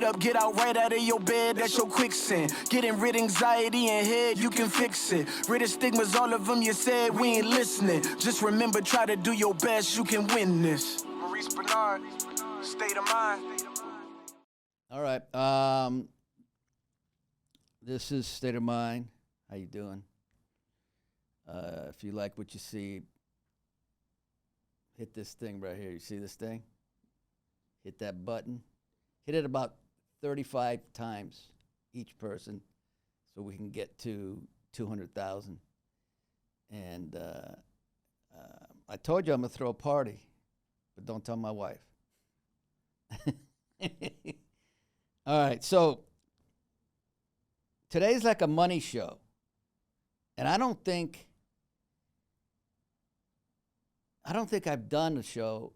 up, get out right out of your bed, that's your quicksand. Getting rid anxiety and head, you can fix it. Rid of stigmas, all of them you said, we ain't listening. Just remember, try to do your best, you can win this. Maurice Benard, State of Mind. All right. This is State of Mind. How you doing? If you like what you see, hit this thing right here. You see this thing? Hit that button. Hit it about 35 times each person so we can get to 200,000. And I told you I'm going to throw a party, but don't tell my wife. All right, so today's like a money show. And I don't think I've done a show,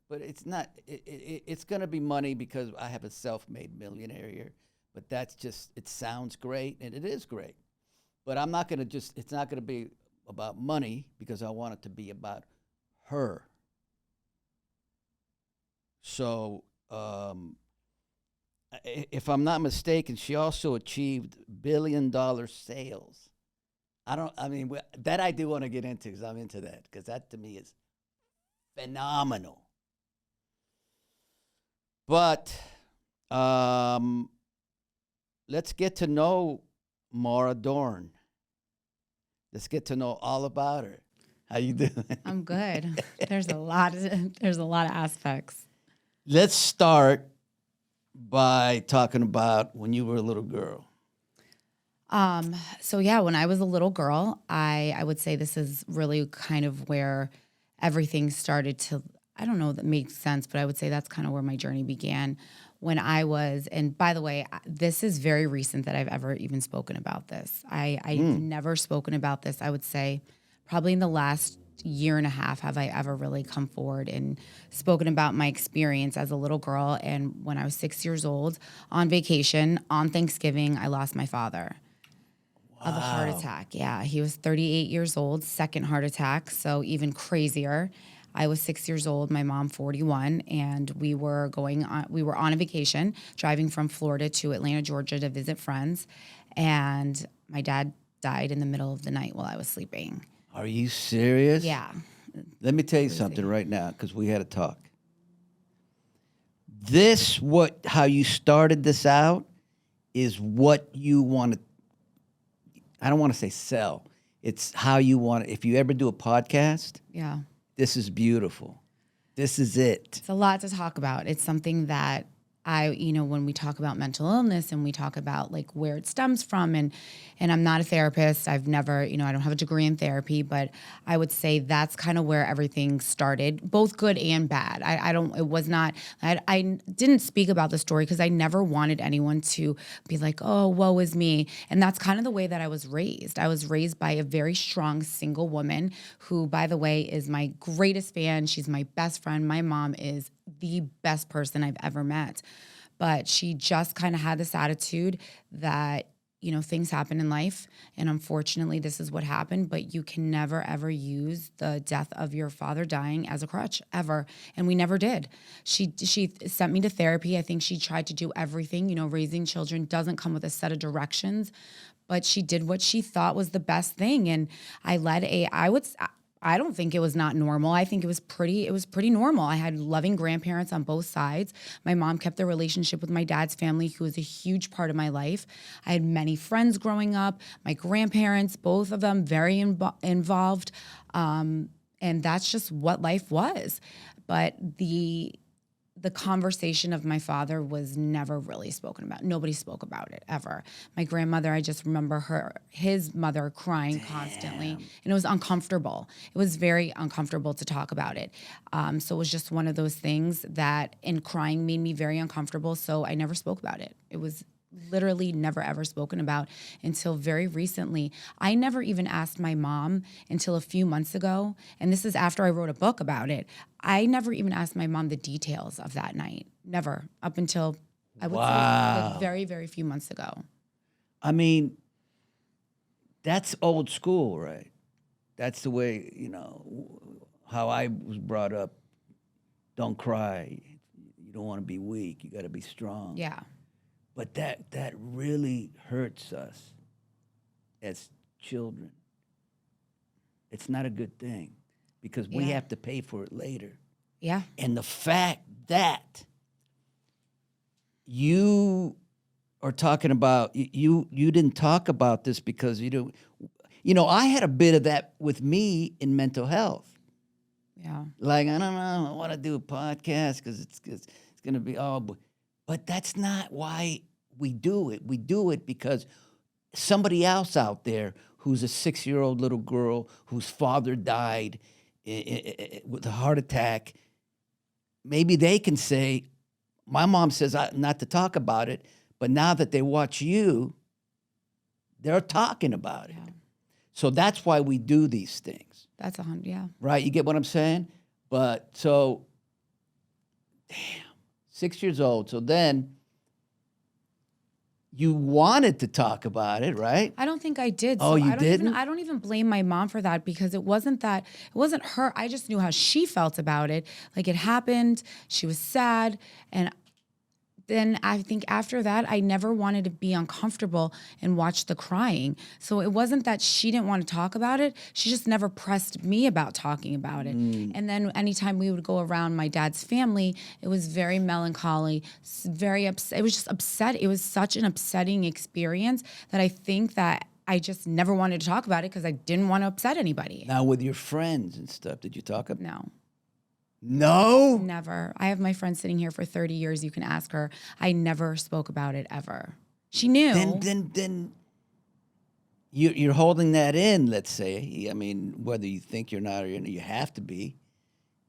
but it's not. It's going to be money because I have a self-made millionaire here. But that's just, it sounds great, and it is great. But I'm not going to just, it's not going to be about money because I want it to be about her. So, if I'm not mistaken, she also achieved $1 billion sales. That I do want to get into because I'm into that, because that to me is phenomenal. But let's get to know Maura Dorne. Let's get to know all about her. How you doing? I'm good. There's a lot of aspects. Let's start by talking about when you were a little girl. So yeah, when I was a little girl, I would say this is really kind of where everything started to, I don't know if that makes sense, but I would say that's kind of where my journey began when I was, and by the way, this is very recent that I've ever even spoken about this. I've never spoken about this, I would say, probably in the last year and a half have I ever really come forward and spoken about my experience as a little girl. And when I was 6 years old, on vacation, on Thanksgiving, I lost my father. Wow. Of a heart attack. Yeah, he was 38 years old, second heart attack, so even crazier. I was 6 years old, my mom 41, and we were on a vacation, driving from Florida to Atlanta, Georgia to visit friends, and my dad died in the middle of the night while I was sleeping. Are you serious? Yeah. Let me tell you something right now, because we had a talk. How you started this out is what you want to, I don't want to say sell. It's how you want it. If you ever do a podcast, yeah, this is beautiful. This is it. It's a lot to talk about. It's something that when we talk about mental illness and we talk about like where it stems from, and I'm not a therapist. I've never, I don't have a degree in therapy, but I would say that's kind of where everything started, both good and bad. I didn't speak about the story because I never wanted anyone to be like, oh, woe is me. And that's kind of the way that I was raised. I was raised by a very strong single woman who, by the way, is my greatest fan. She's my best friend. My mom is the best person I've ever met. But she just kind of had this attitude that, things happen in life. And unfortunately, this is what happened. But you can never, ever use the death of your father dying as a crutch, ever. And we never did. She sent me to therapy. I think she tried to do everything. Raising children doesn't come with a set of directions. But she did what she thought was the best thing. And I don't think it was not normal. I think it was pretty normal. I had loving grandparents on both sides. My mom kept the relationship with my dad's family, who was a huge part of my life. I had many friends growing up. My grandparents, both of them, very involved. And that's just what life was. But the conversation of my father was never really spoken about. Nobody spoke about it ever. My grandmother, I just remember his mother crying constantly, and it was uncomfortable. It was very uncomfortable to talk about it. So it was just one of those things and crying made me very uncomfortable. So I never spoke about it. It was literally never ever spoken about until very recently. I never even asked my mom until a few months ago, and this is after I wrote a book about it. I never even asked my mom the details of that night. Never. Up until, I would say, like very, very few months ago. I mean, that's old school, right? That's the way, how I was brought up. Don't cry. You don't want to be weak. You got to be strong. Yeah. But that really hurts us as children. It's not a good thing because we Yeah. have to pay for it later. Yeah. And the fact that you are talking about, you didn't talk about this because you don't, I had a bit of that with me in mental health. Yeah. Like, I don't know, I want to do a podcast because it's going to be all, but that's not why we do it. We do it because somebody else out there who's a 6-year-old little girl whose father died with a heart attack, maybe they can say, my mom says not to talk about it, but now that they watch you, they're talking about it. Yeah. So that's why we do these things. That's 100. Yeah. Right? You get what I'm saying? But so, damn, 6 years old. So then you wanted to talk about it, right? I don't think I did. Oh, you didn't? I don't even blame my mom for that because it wasn't her. I just knew how she felt about it. Like it happened. She was sad. And then I think after that, I never wanted to be uncomfortable and watch the crying. So it wasn't that she didn't want to talk about it. She just never pressed me about talking about it. And then anytime we would go around my dad's family, it was very melancholy, very upset. It was just upset. It was such an upsetting experience that I think that I just never wanted to talk about it because I didn't want to upset anybody. Now, with your friends and stuff, did you talk about No. No? Never. I have my friend sitting here for 30 years. You can ask her. I never spoke about it ever. She knew. Then you're holding that in, let's say. I mean, whether you think you're not or you have to be.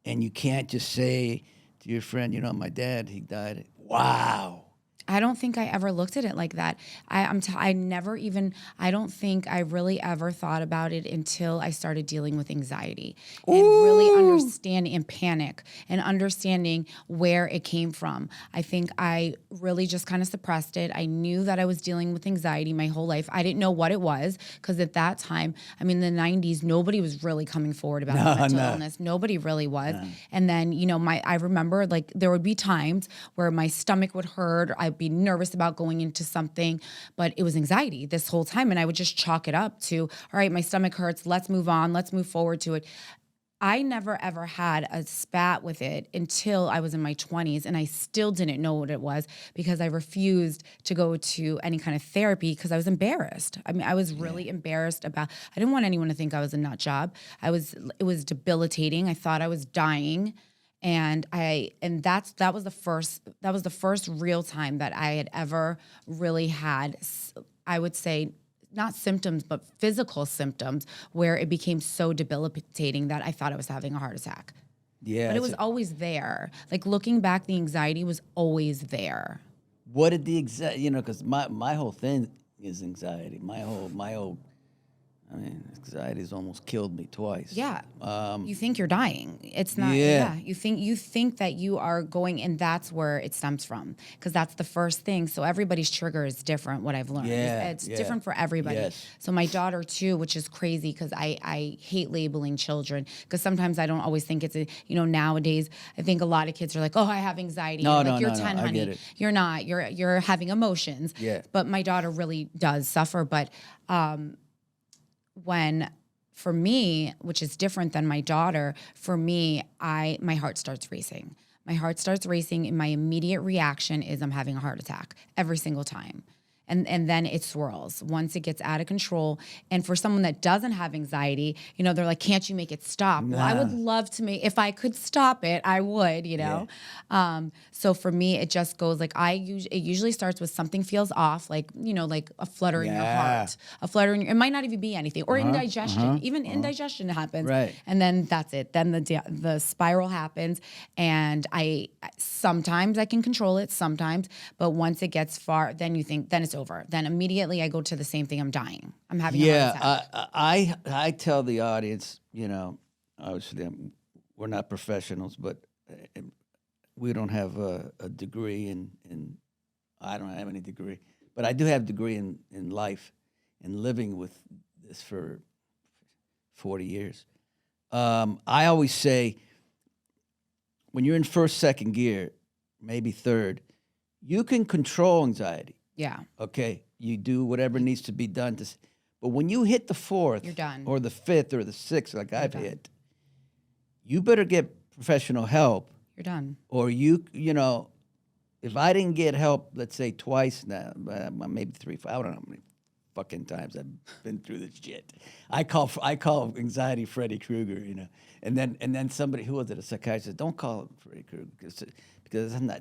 And you can't just say to your friend, my dad, he died. Wow. I don't think I ever looked at it like that. I don't think I really ever thought about it until I started dealing with anxiety and really understanding and panic and understanding where it came from. I think I really just kind of suppressed it. I knew that I was dealing with anxiety my whole life. I didn't know what it was because at that time, I mean, in the 90s, nobody was really coming forward about mental illness. Nobody really was. And then, I remember like there would be times where my stomach would hurt or I'd be nervous about going into something, but it was anxiety this whole time. And I would just chalk it up to, all right, my stomach hurts. Let's move on. Let's move forward to it. I never ever had a spat with it until I was in my 20s, and I still didn't know what it was because I refused to go to any kind of therapy because I was embarrassed. I mean, I was really embarrassed I didn't want anyone to think I was a nut job. It was debilitating. I thought I was dying. And that was the first real time that I had ever really had, I would say, not symptoms, but physical symptoms where it became so debilitating that I thought I was having a heart attack. Yeah. But it was always there. Like looking back, the anxiety was always there. What did the anxiety, because my whole thing is anxiety. My whole anxiety's almost killed me twice. Yeah. You think you're dying. It's not. Yeah. You think that you are going, and that's where it stems from, because that's the first thing. So everybody's trigger is different. What I've learned, it's different for everybody. Yes. So my daughter too, which is crazy, because I hate labeling children, because sometimes I don't always think it's nowadays I think a lot of kids are like, oh, I have anxiety. No, you're no, 10, I honey. get it. You're not. You're having emotions. Yeah. But my daughter really does suffer. But for me, which is different than my daughter, for me, my heart starts racing. My heart starts racing, and my immediate reaction is I'm having a heart attack every single time. And then it swirls once it gets out of control. And for someone that doesn't have anxiety, they're like, can't you make it stop? Nah. Well, I would love to if I could stop it, I would, So for me, it just goes like it usually starts with something feels off, like, like a flutter in your heart, a flutter it might not even be anything, or indigestion. Even indigestion happens. Right. And then that's it. Then the spiral happens. And sometimes I can control it, sometimes, but once it gets far, then it's over. Then immediately I go to the same thing. I'm dying. I'm having a heart attack. I tell the audience, obviously we're not professionals, but we don't have a degree in I don't have any degree, but I do have a degree in life and living with this for 40 years. I always say when you're in first, second gear, maybe third, you can control anxiety. Yeah. Okay, you do whatever needs to be done but when you hit the fourth, You're done. or the fifth, or the sixth, like I've done. hit, you better get professional help, You're done. or you know, if I didn't get help, let's say twice now, maybe 3, 4, I don't know how many fucking times I've been through this shit. I call anxiety Freddy Krueger, you know, and then somebody, who was it, a psychiatrist said, don't call it Freddy Krueger because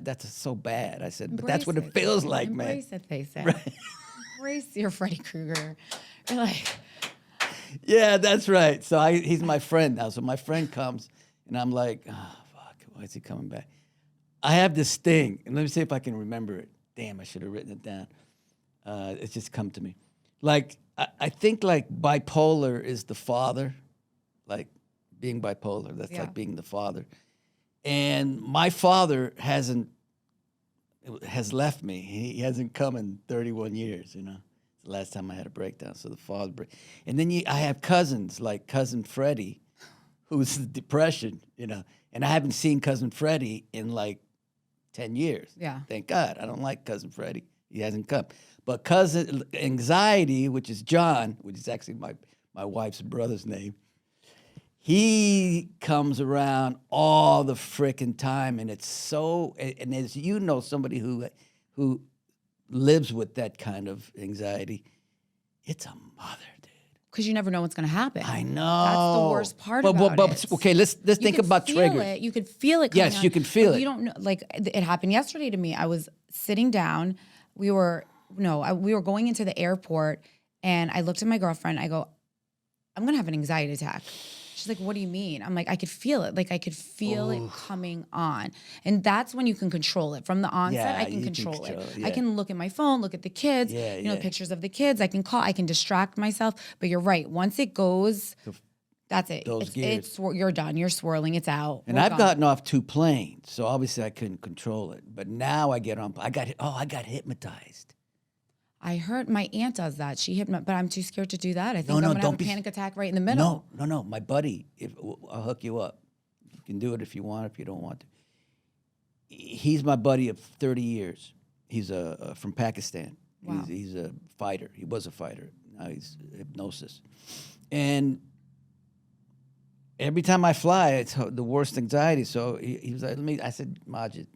that's so bad. I said, but that's what it feels like, man. Embrace it, they say. Right. Embrace your Freddy Krueger. You're like, Yeah, that's right. So he's my friend now. So my friend comes, and I'm like, oh, fuck, why is he coming back? I have this thing, and let me see if I can remember it. Damn, I should have written it down. It's just come to me. Like, I think like bipolar is the father, like being bipolar. That's like being the father. And my father has left me. He hasn't come in 31 years, you know. It's the last time I had a breakdown. So the father and then I have cousins, like cousin Freddie, who's depression, you know. And I haven't seen cousin Freddie in like 10 years. Yeah. Thank God. I don't like cousin Freddie. He hasn't come. But cousin anxiety, which is John, which is actually my wife's brother's name, he comes around all the frickin' time, and it's so. And as you know, somebody who lives with that kind of anxiety, it's a mother, dude. because you never know what's going to happen. I know. That's the worst part about it. Okay, let's think about triggers. You could feel it coming Yes, on, you can feel but it. You don't know. Like, it happened yesterday to me. I was sitting down. We were going into the airport, and I looked at my girlfriend. I go, I'm going to have an anxiety attack. She's like, what do you mean? I'm like, I could feel it. Like, I could feel it coming on. And that's when you can control it. From the onset, I can control it. Yeah. I can look at my phone, look at the kids, pictures of the kids. I can call, I can distract myself. But you're right. Once it goes, that's it. You're done. You're swirling. It's out. And I've gotten off 2 planes, so obviously I couldn't control it. But now I got hypnotized. I heard my aunt does that. But I'm too scared to do that. I think I'm going to have a panic attack right in the middle. No. My buddy, I'll hook you up. You can do it if you want, if you don't want to. He's my buddy of 30 years. He's from Pakistan. Wow. He's a fighter. He was a fighter. Now he's hypnosis. And every time I fly, it's the worst anxiety. So he was like, I said, Majid,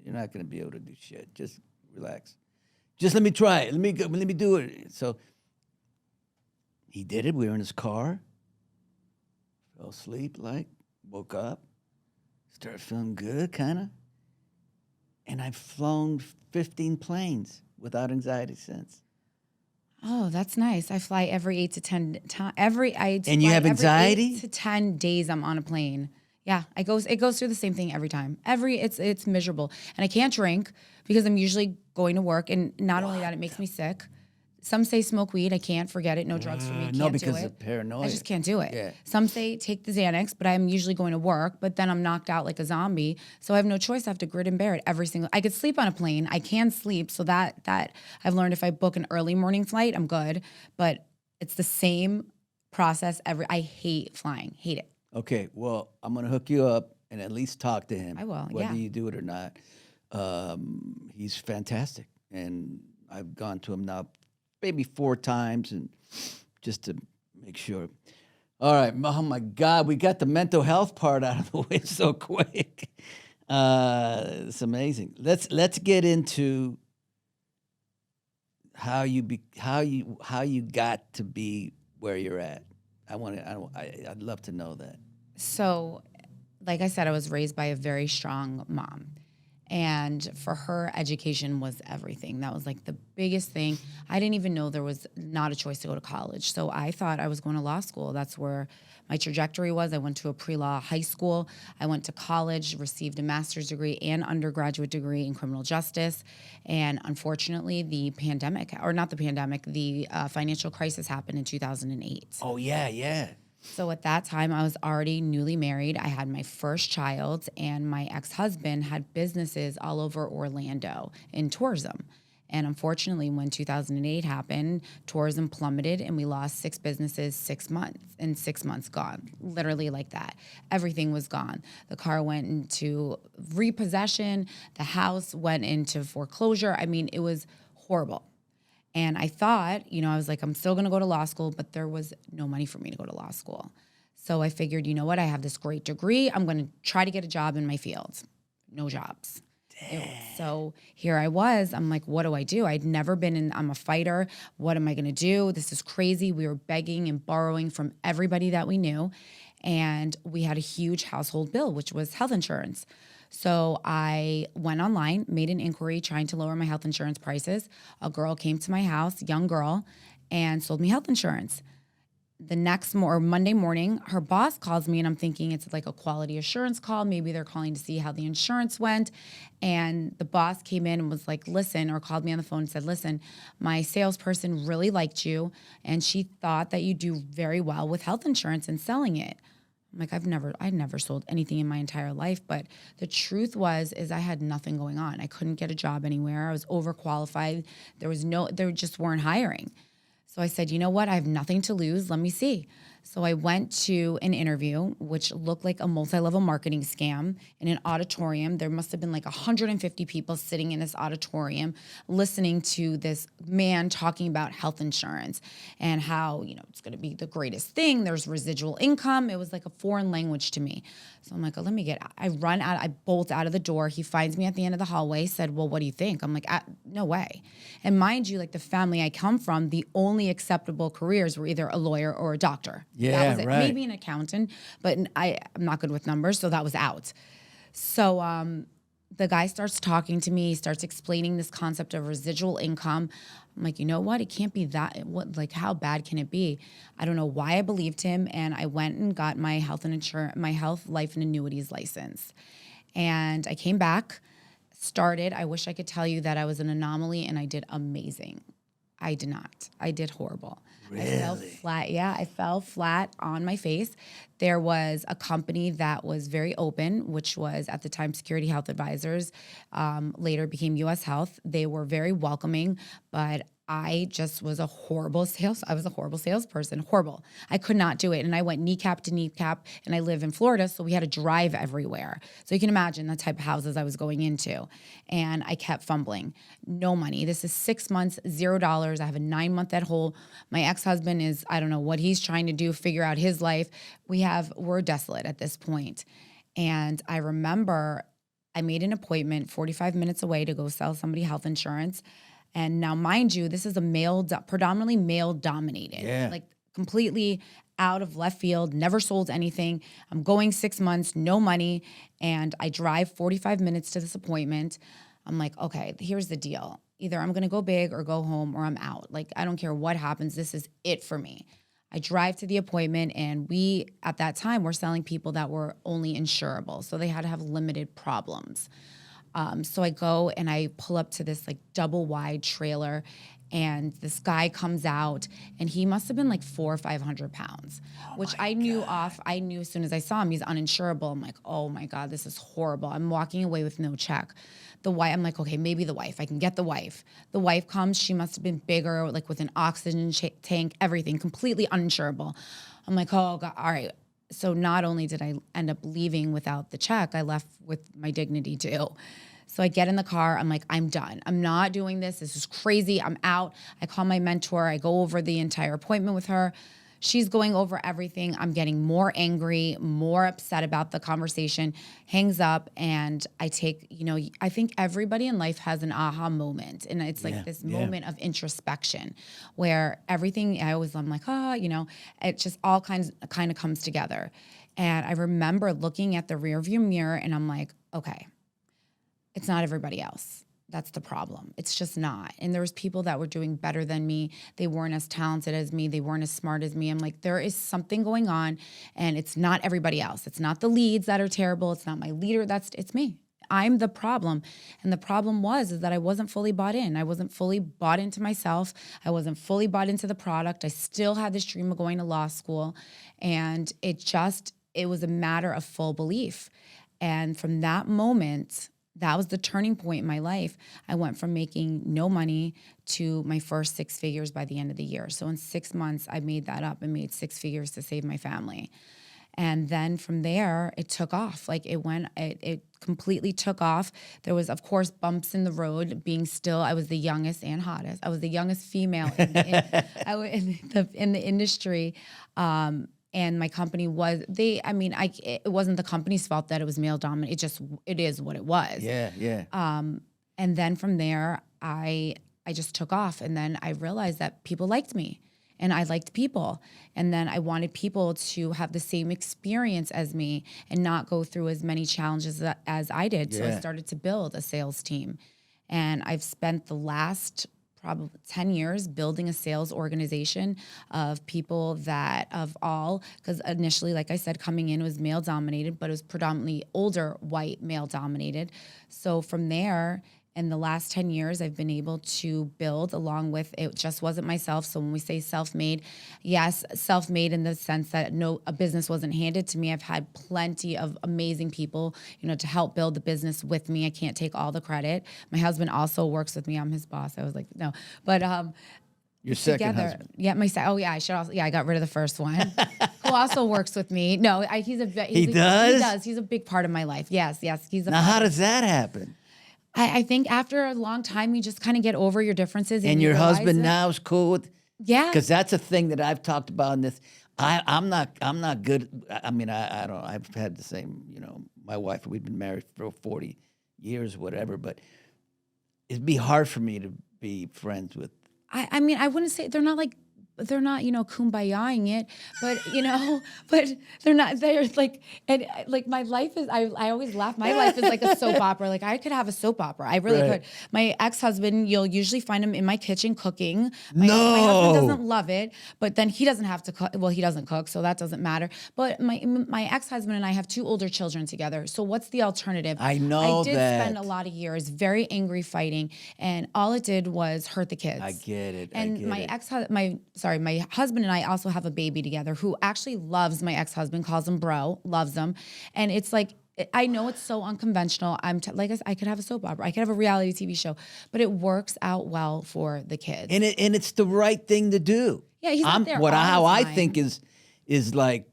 you're not going to be able to do shit. Just relax. Just let me try it. Let me do it. So he did it. We were in his car. Fell asleep, woke up, started feeling good, kind of. And I've flown 15 planes without anxiety since. Oh, that's nice. I fly every 8 to 10 times. And you have anxiety? 8 to 10 days I'm on a plane. Yeah, it goes through the same thing every time. It's miserable. And I can't drink because I'm usually going to work, and not only that, it makes me sick. Some say smoke weed. I can't, forget it. No drugs for me. No, because of paranoia. I just can't do it. Yeah. Some say take the Xanax, but I'm usually going to work, but then I'm knocked out like a zombie. So I have no choice. I have to grit and bear it I could sleep on a plane. I can sleep. So that I've learned, if I book an early morning flight, I'm good. But it's the same process I hate flying. Hate it. Okay, well, I'm going to hook you up and at least talk to him. I will, whether yeah. you do it or not. He's fantastic. And I've gone to him now maybe 4 times, and just to make sure. All right. Oh, my God. We got the mental health part out of the way so quick. It's amazing. Let's get into how you got to be where you're at. I'd love to know that. So, like I said, I was raised by a very strong mom. And for her, education was everything. That was like the biggest thing. I didn't even know there was not a choice to go to college. So I thought I was going to law school. That's where my trajectory was. I went to a pre-law high school. I went to college, received a master's degree and undergraduate degree in criminal justice. And unfortunately, the financial crisis happened in 2008. Oh, yeah. So at that time, I was already newly married. I had my first child, and my ex-husband had businesses all over Orlando in tourism. And unfortunately, when 2008 happened, tourism plummeted and we lost 6 businesses 6 months, and 6 months gone, literally like that. Everything was gone. The car went into repossession. The house went into foreclosure. I mean, it was horrible. And I thought, I was like, I'm still going to go to law school, but there was no money for me to go to law school. So I figured, you know what? I have this great degree. I'm going to try to get a job in my field. No jobs. So here I was. I'm like, what do I do? I'd never been in, I'm a fighter. What am I going to do? This is crazy. We were begging and borrowing from everybody that we knew. And we had a huge household bill, which was health insurance. So I went online, made an inquiry trying to lower my health insurance prices. A girl came to my house, young girl, and sold me health insurance. The next Monday morning, her boss calls me, and I'm thinking it's like a quality assurance call. Maybe they're calling to see how the insurance went. And the boss came in and was like, listen, or called me on the phone and said, listen, my salesperson really liked you, and she thought that you do very well with health insurance and selling it. I'm like, I'd never sold anything in my entire life. But the truth is I had nothing going on. I couldn't get a job anywhere. I was overqualified. There just weren't hiring. So I said, you know what? I have nothing to lose. Let me see. So I went to an interview, which looked like a multi-level marketing scam in an auditorium. There must have been like 150 people sitting in this auditorium listening to this man talking about health insurance and how, it's going to be the greatest thing. There's residual income. It was like a foreign language to me. So I'm like, I run out, I bolt out of the door. He finds me at the end of the hallway, said, well, what do you think? I'm like, no way. And mind you, like the family I come from, the only acceptable careers were either a lawyer or a doctor. Yeah, that was it. right. Maybe an accountant, but I'm not good with numbers, so that was out. So the guy starts talking to me, starts explaining this concept of residual income. I'm like, you know what? It can't be that. How bad can it be? I don't know why I believed him, and I went and got my health, life, and annuities license. And I came back, started. I wish I could tell you that I was an anomaly, and I did amazing. I did not. I did horrible. Really? I fell flat. Yeah, I fell flat on my face. There was a company that was very open, which was at the time Security Health Advisors, later became U.S. Health. They were very welcoming, but I just was a horrible salesperson, horrible. I could not do it. And I went kneecap to kneecap, and I live in Florida, so we had to drive everywhere. So you can imagine the type of houses I was going into. And I kept fumbling. No money. This is 6 months, $0. I have a 9-month hole. My ex-husband is, I don't know what he's trying to do, figure out his life. We're desolate at this point. And I remember I made an appointment 45 minutes away to go sell somebody health insurance. And now, mind you, this is predominantly male-dominated, like completely out of left field, never sold anything. I'm going 6 months, no money, and I drive 45 minutes to this appointment. I'm like, okay, here's the deal. Either I'm going to go big or go home or I'm out. Like, I don't care what happens. This is it for me. I drive to the appointment, and we, at that time, were selling people that were only insurable. So they had to have limited problems. So I go and I pull up to this like double wide trailer, and this guy comes out, and he must have been like 400 or 500 pounds, which I knew as soon as I saw him, he's uninsurable. I'm like, oh my God, this is horrible. I'm walking away with no check. I'm like, okay, maybe the wife. I can get the wife. The wife comes. She must have been bigger, like with an oxygen tank, everything, completely uninsurable. I'm like, oh God, all right. So not only did I end up leaving without the check, I left with my dignity too. So I get in the car. I'm like, I'm done. I'm not doing this. This is crazy. I'm out. I call my mentor. I go over the entire appointment with her. She's going over everything. I'm getting more angry, more upset about the conversation, hangs up, and I take, I think everybody in life has an aha moment. And it's like this moment of introspection where everything, I'm like, it just all kind of comes together. And I remember looking at the rearview mirror, and I'm like, okay, it's not everybody else. That's the problem. It's just not. And there was people that were doing better than me. They weren't as talented as me. They weren't as smart as me. I'm like, there is something going on, and it's not everybody else. It's not the leads that are terrible. It's not my leader. It's me. I'm the problem. And the problem is that I wasn't fully bought in. I wasn't fully bought into myself. I wasn't fully bought into the product. I still had this dream of going to law school. And it was a matter of full belief. And from that moment, that was the turning point in my life. I went from making no money to my first 6 figures by the end of the year. So in 6 months, I made that up and made 6 figures to save my family. And then from there, it took off. Like it completely took off. There was, of course, bumps in the road. I was the youngest and hottest. I was the youngest female in the industry. And my company it wasn't the company's fault that it was male dominant. It is what it was. Yeah. And then from there, I just took off. And then I realized that people liked me. And I liked people. And then I wanted people to have the same experience as me and not go through as many challenges as I did. So I started to build a sales team. And I've spent the last probably 10 years building a sales organization of people because initially, like I said, coming in was male dominated, but it was predominantly older white male dominated. So from there, in the last 10 years, I've been able to build along with, it just wasn't myself. So when we say self-made, yes, self-made in the sense that a business wasn't handed to me. I've had plenty of amazing people, to help build the business with me. I can't take all the credit. My husband also works with me. I'm his boss. I was like, no, but your second husband. Yeah, I got rid of the first one, who also works with me. No, he does? He does. He's a big part of my life. Yes, he's a Now, how does that happen? I think after a long time, you just kind of get over your differences. And your husband now is cool with? Yeah. Because that's a thing that I've talked about in this. I'm not good. I mean, I don't, I've had the same, my wife, we've been married for 40 years, whatever, but it'd be hard for me to be friends with. I mean, I wouldn't say they're not kumbayaing it, but but they're like, and like my life is, I always laugh. My life is like a soap opera. Like I could have a soap opera. I really could. My ex-husband, you'll usually find him in my kitchen cooking. My husband doesn't love it, but then he doesn't have to cook. Well, he doesn't cook, so that doesn't matter. But my ex-husband and I have 2 older children together. So what's the alternative? I know I did spend a lot of years very angry fighting, and all it did was hurt the kids. I get it. And my husband and I also have a baby together who actually loves my ex-husband, calls him bro, loves him. And it's like, I know it's so unconventional. I could have a soap opera. I could have a reality TV show, but it works out well for the kids. And it's the right thing to do. Yeah, he's not there how all the I time. think is like,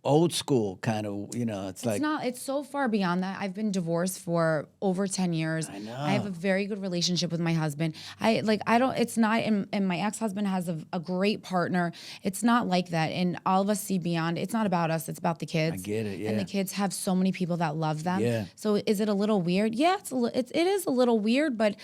old school kind of, It's so far beyond that. I've been divorced for over 10 years. I know. I have a very good relationship with my husband. And my ex-husband has a great partner. It's not like that. And all of us see beyond. It's not about us. It's about the kids. I get it, yeah. And the kids have so many people that love them. Yeah. So is it a little weird? Yeah, it is a little weird, but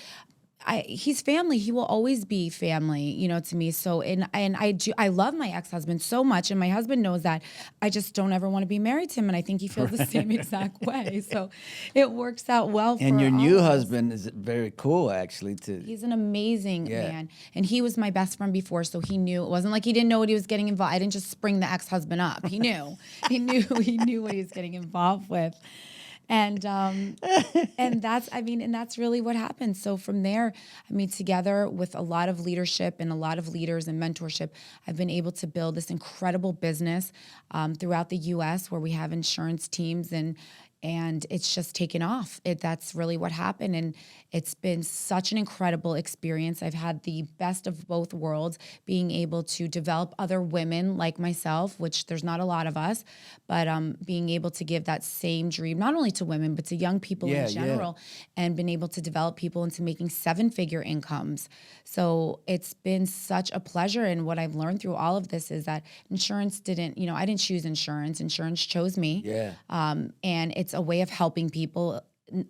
he's family. He will always be family, to me. So, I love my ex-husband so much, and my husband knows that. I just don't ever want to be married to him, and I think he feels the same exact way. So, it works out well for And your all new of us. husband is very cool, actually. He's an amazing man, and he was my best friend before, so he knew. It wasn't like he didn't know what he was getting involved. I didn't just spring the ex-husband up. He knew. He knew what he was getting involved with. And that's really what happened. So from there, together with a lot of leadership and a lot of leaders and mentorship, I've been able to build this incredible business throughout the U.S. where we have insurance teams and it's just taken off. That's really what happened. And it's been such an incredible experience. I've had the best of both worlds, being able to develop other women like myself, which there's not a lot of us, but being able to give that same dream, not only to women, but to young people in general, and been able to develop people into making 7-figure incomes. So it's been such a pleasure. And what I've learned through all of this is that insurance I didn't choose insurance. Insurance chose me. Yeah. And it's a way of helping people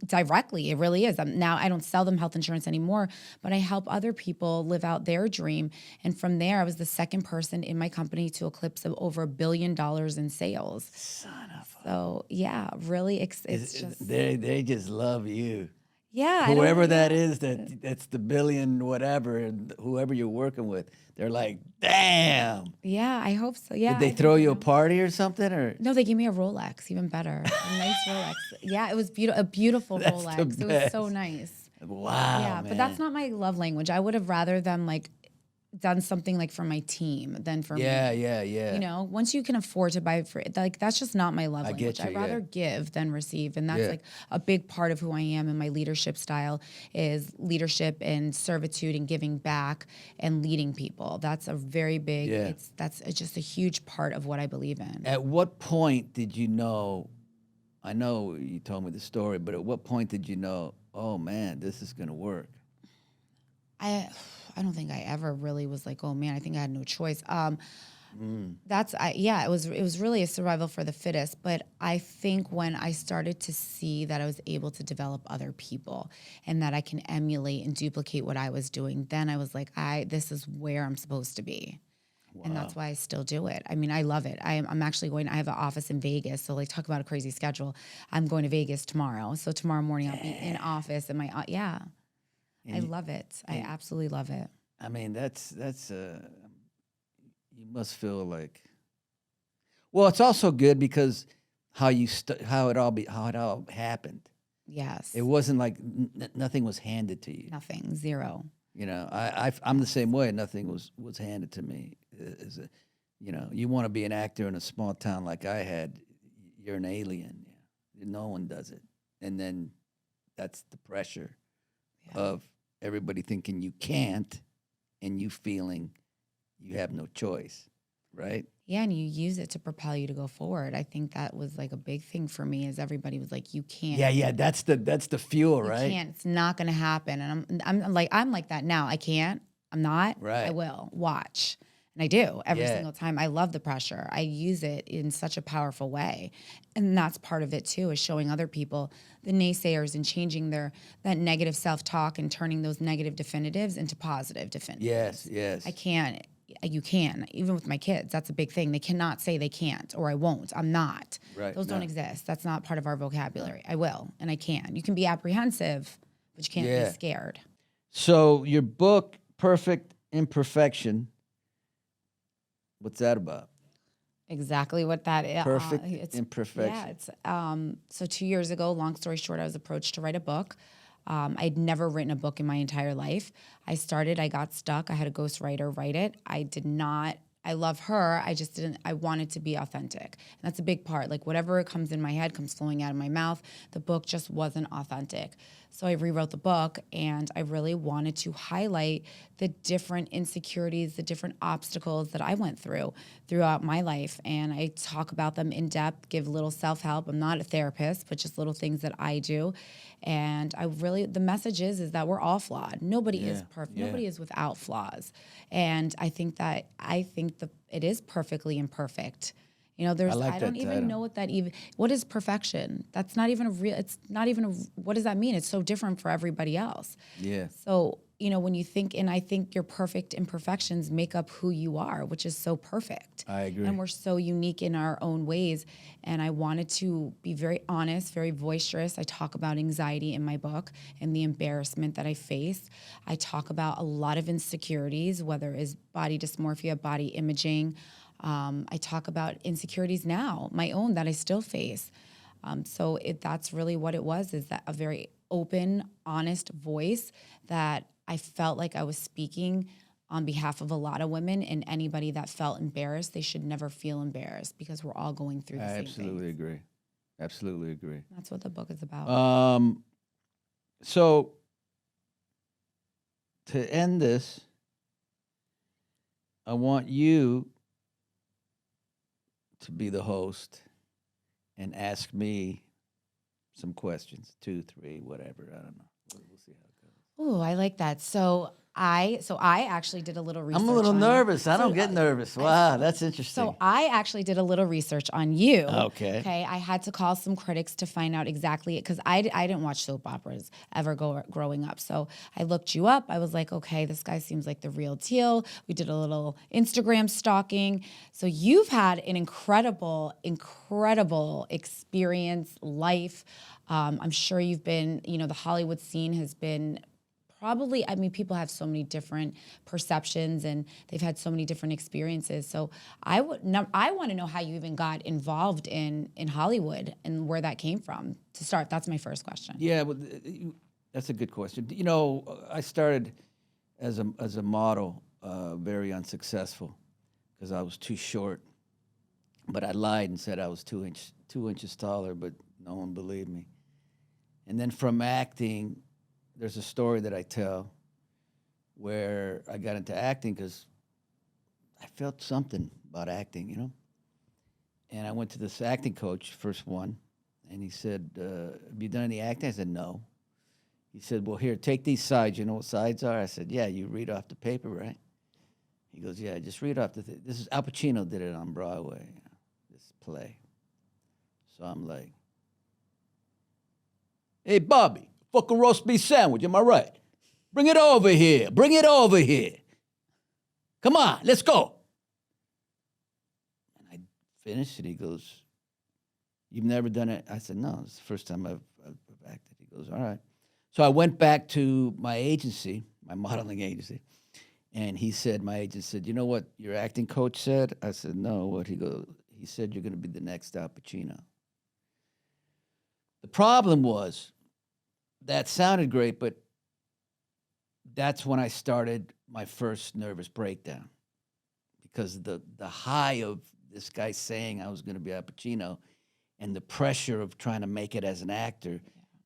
directly. It really is. Now I don't sell them health insurance anymore, but I help other people live out their dream. And from there, I was the second person in my company to eclipse over $1 billion in sales. Son of a... So yeah, really, it's just... They just love you. Yeah. Whoever that is, that's the billion whatever, and whoever you're working with, they're like, damn. Yeah, I hope so. Yeah. Did they throw you a party or something? Or no, they gave me a Rolex, even better. A nice Rolex. Yeah, it was a beautiful That's Rolex. It was so nice. Wow. Yeah, man. but that's not my love language. I would have rather them done something like for my team than for me. Yeah. You know, once you can afford to buy for like, that's just not my love I language. get you, I'd rather give than receive. And that's like a big part of who I am, and my leadership style is leadership and servitude and giving back and leading people. That's a very big, that's just a huge part of what I believe in. At what point did you know, I know you told me the story, but at what point did you know, oh man, this is going to work? I don't think I ever really was like, oh man, I think I had no choice. It was really a survival for the fittest. But I think when I started to see that I was able to develop other people and that I can emulate and duplicate what I was doing, then I was like, this is where I'm supposed to be. Wow. And that's why I still do it. I mean, I love it. I'm actually going, I have an office in Vegas. So like, talk about a crazy schedule. I'm going to Vegas tomorrow. So tomorrow morning I'll be in office and I love it. I absolutely love it. I mean, that's you must feel like, well, it's also good because how it all happened. Yes. It wasn't like nothing was handed to you. Nothing, zero. You know, I'm the same way. Nothing was handed to me. You know, you want to be an actor in a small town like I had, you're an alien. No one does it. And then that's the pressure of everybody thinking you can't and you feeling you have no choice, right? Yeah, and you use it to propel you to go forward. I think that was like a big thing for me, is everybody was like, you can't. Yeah, that's the fuel, right? You can't. It's not going to happen. And I'm like that now. I can't. I'm not. Right. I will. Watch. And I do every single time. I love the pressure. I use it in such a powerful way. And that's part of it too, is showing other people, the naysayers, and changing that negative self-talk and turning those negative definitives into positive definitives. Yes. I can't. You can, even with my kids. That's a big thing. They cannot say they can't or I won't. I'm not. Right. Those don't exist. That's not part of our vocabulary. I will and I can. You can be apprehensive, but you can't be scared. So your book, Perfect Imperfection, what's that about? Exactly what that is. Perfect Imperfection. Yeah. It's so 2 years ago, long story short, I was approached to write a book. I'd never written a book in my entire life. I got stuck. I had a ghostwriter write it. I love her. I wanted to be authentic. And that's a big part. Like whatever comes in my head comes flowing out of my mouth. The book just wasn't authentic. So I rewrote the book, and I really wanted to highlight the different insecurities, the different obstacles that I went through throughout my life. And I talk about them in depth, give a little self-help. I'm not a therapist, but just little things that I do. And the message is that we're all flawed. Nobody is perfect. Nobody is without flaws. And I think it is perfectly imperfect. You know, I don't even know what is perfection? That's not even what does that mean? It's so different for everybody else. Yeah. So, you know, when you think, and I think your perfect imperfections make up who you are, which is so perfect. I agree. And we're so unique in our own ways. And I wanted to be very honest, very boisterous. I talk about anxiety in my book and the embarrassment that I face. I talk about a lot of insecurities, whether it's body dysmorphia, body imaging. I talk about insecurities now, my own, that I still face. So that's really what it was, is that a very open, honest voice that I felt like I was speaking on behalf of a lot of women, and anybody that felt embarrassed, they should never feel embarrassed, because we're all going through the same thing. Absolutely agree. That's what the book is about. So to end this, I want you to be the host and ask me some questions, 2, 3, whatever. I don't know. We'll see how it goes. Oh, I like that. So I actually did a little research. I'm a little nervous. I don't get nervous. Wow, that's interesting. So I actually did a little research on you. Okay. Okay. I had to call some critics to find out exactly, because I didn't watch soap operas ever growing up. So I looked you up. I was like, okay, this guy seems like the real deal. We did a little Instagram stalking. So you've had an incredible experience, life. I'm sure you've been, the Hollywood scene has been probably, I mean, people have so many different perceptions and they've had so many different experiences. So I want to know how you even got involved in Hollywood and where that came from to start. That's my first question. Yeah, well, that's a good question. You know, I started as a model very unsuccessful because I was too short. But I lied and said I was 2 inches taller, but no one believed me. And then from acting, there's a story that I tell where I got into acting because I felt something about acting, you know? And I went to this acting coach, first one, and he said, have you done any acting? I said, no. He said, well, here, take these sides. You know what sides are? I said, yeah, you read off the paper, right? He goes, yeah, just read off the thing. This is Al Pacino did it on Broadway, this play. So I'm like, hey, Bobby, fuck a roast beef sandwich, am I right? Bring it over here. Bring it over here. Come on, let's go. Finished it. He goes, you've never done it? I said, no, it's the first time I've acted. He goes, all right. So I went back to my agency, my modeling agency, and my agent said, you know what your acting coach said? I said, no, what? He goes, he said, you're going to be the next Al Pacino. The problem was, that sounded great, but that's when I started my first nervous breakdown because the high of this guy saying I was going to be Al Pacino and the pressure of trying to make it as an actor,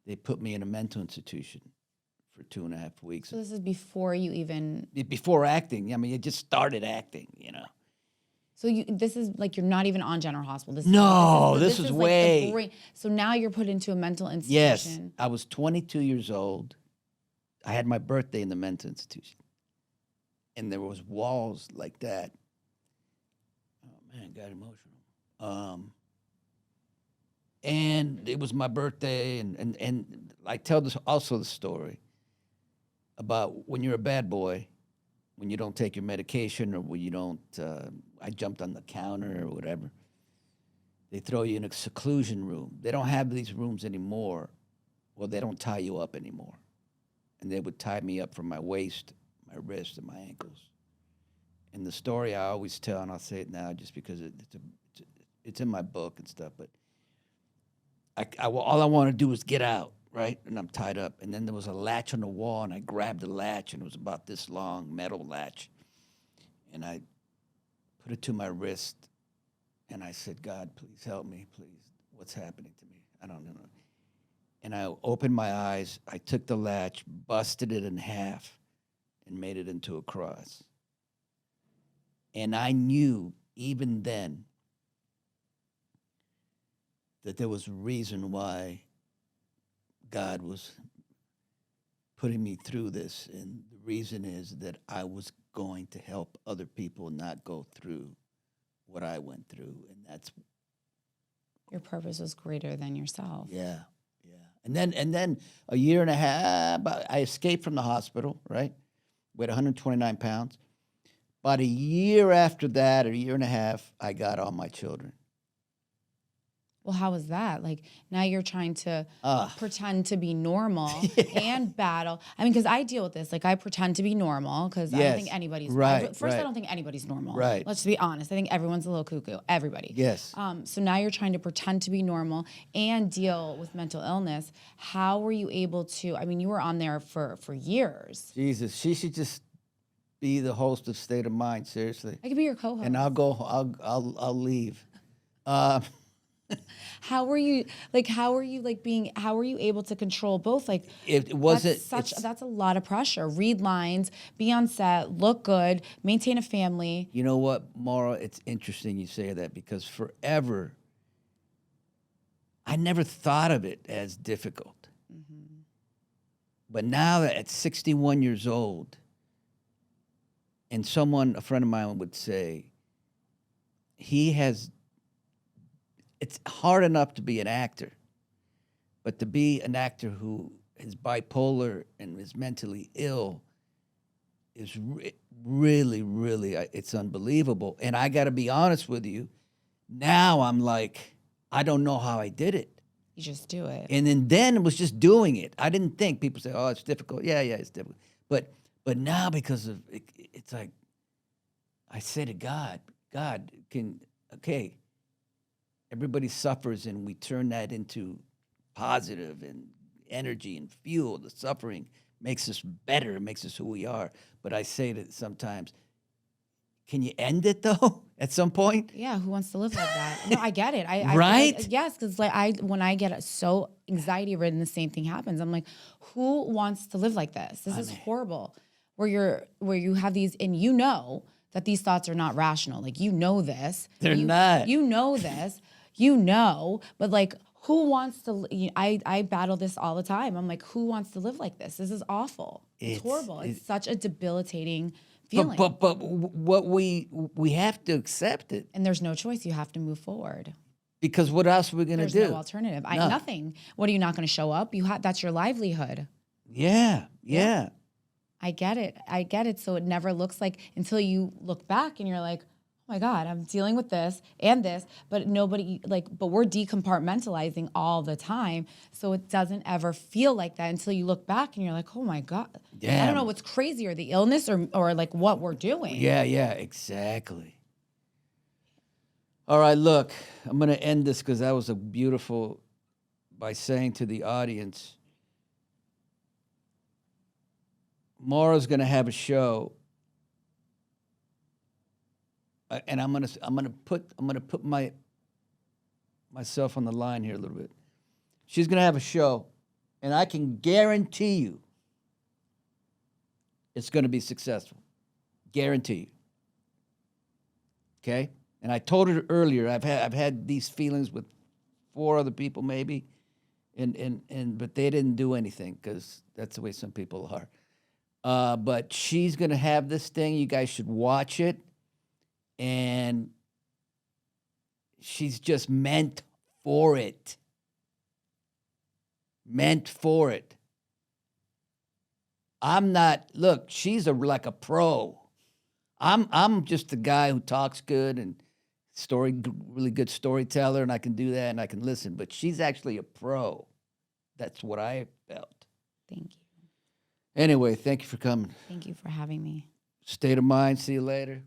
they put me in a mental institution for 2.5 weeks. So this is before you even... Before acting. I mean, it just started acting, you know. So this is like you're not even on General Hospital. This is way... Like so now you're put into a mental institution. Yes. I was 22 years old. I had my birthday in the mental institution. And there was walls like that. Oh, man, got emotional. And it was my birthday, and I tell this also the story about when you're a bad boy, when you don't take your medication or when you don't, I jumped on the counter or whatever, they throw you in a seclusion room. They don't have these rooms anymore. Well, they don't tie you up anymore. And they would tie me up from my waist, my wrist, and my ankles. And the story I always tell, and I'll say it now just because it's in my book and stuff, but all I want to do is get out, right? And I'm tied up. And then there was a latch on the wall, and I grabbed the latch, and it was about this long, metal latch. And I put it to my wrist, and I said, God, please help me, please. What's happening to me? I don't know. And I opened my eyes. I took the latch, busted it in half, and made it into a cross. And I knew even then that there was a reason why God was putting me through this. And the reason is that I was going to help other people not go through what I went through. And that's... Your purpose was greater than yourself. Yeah, yeah. And then a year and a half, I escaped from the hospital, right? Weighed 129 pounds. About a year after that, or a year and a half, I got all my children. Well, how was that? Like, now you're trying to pretend to be normal and battle. I mean, because I deal with this. Like, I pretend to be normal because I don't think anybody's... Right, First, I don't think anybody's normal. Right. Let's be honest. I think everyone's a little cuckoo. Everybody. Yes. So now you're trying to pretend to be normal and deal with mental illness. How were you able to... I mean, you were on there for years. Jesus, she should just be the host of State of Mind, seriously. I could be your co-host. And I'll leave. How were you able to control both? Like, it wasn't that's a lot of pressure. Read lines, be on set, look good, maintain a family. You know what, Maura? It's interesting you say that because forever I never thought of it as difficult. Mm-hmm. But now that at 61 years old, and a friend of mine would say, it's hard enough to be an actor, but to be an actor who is bipolar and is mentally ill is really, really, it's unbelievable. And I got to be honest with you, now I'm like, I don't know how I did it. You just do it. And then it was just doing it. I didn't think. People say, oh, it's difficult. Yeah, it's difficult. But now because of it, it's like, I say to God, everybody suffers, and we turn that into positive and energy and fuel. The suffering makes us better, makes us who we are. But I say that sometimes can you end it though at some point? Yeah, who wants to live like that? No, I get it. I Right? yes, because like when I get so anxiety ridden, the same thing happens. I'm like, who wants to live like this? This is horrible. Where you have these, and you know that these thoughts are not rational. Like you know this. They're not. You know this. But like, who wants to? I battle this all the time. I'm like, who wants to live like this? This is awful. It's horrible. It's such a debilitating feeling. But what we have to accept it, And there's no choice. You have to move forward. because what else are we gonna There's do? no alternative. Nothing. What are you not going to show up? That's your livelihood. Yeah. I get it. So it never looks like, until you look back and you're like, oh my God, I'm dealing with this and this, but but we're decompartmentalizing all the time. So it doesn't ever feel like that until you look back and you're like, oh my God. Yeah. I don't know what's crazier, the illness or like what we're doing. Yeah, exactly. All right, look, I'm going to end this because that was by saying to the audience, Maura's going to have a show, and I'm gonna put myself on the line here a little bit. She's going to have a show, and I can guarantee you it's going to be successful. Guarantee you. Okay? And I told her earlier, I've had these feelings with 4 other people maybe, but they didn't do anything because that's the way some people are. But she's gonna have this thing. You guys should watch it, and she's just meant for it. Meant for it. I'm not. Look, she's like a pro. I'm just a guy who talks good and really good storyteller, and I can do that and I can listen. But she's actually a pro. That's what I felt. Thank you. Anyway, thank you for coming. Thank you for having me. State of Mind. See you later.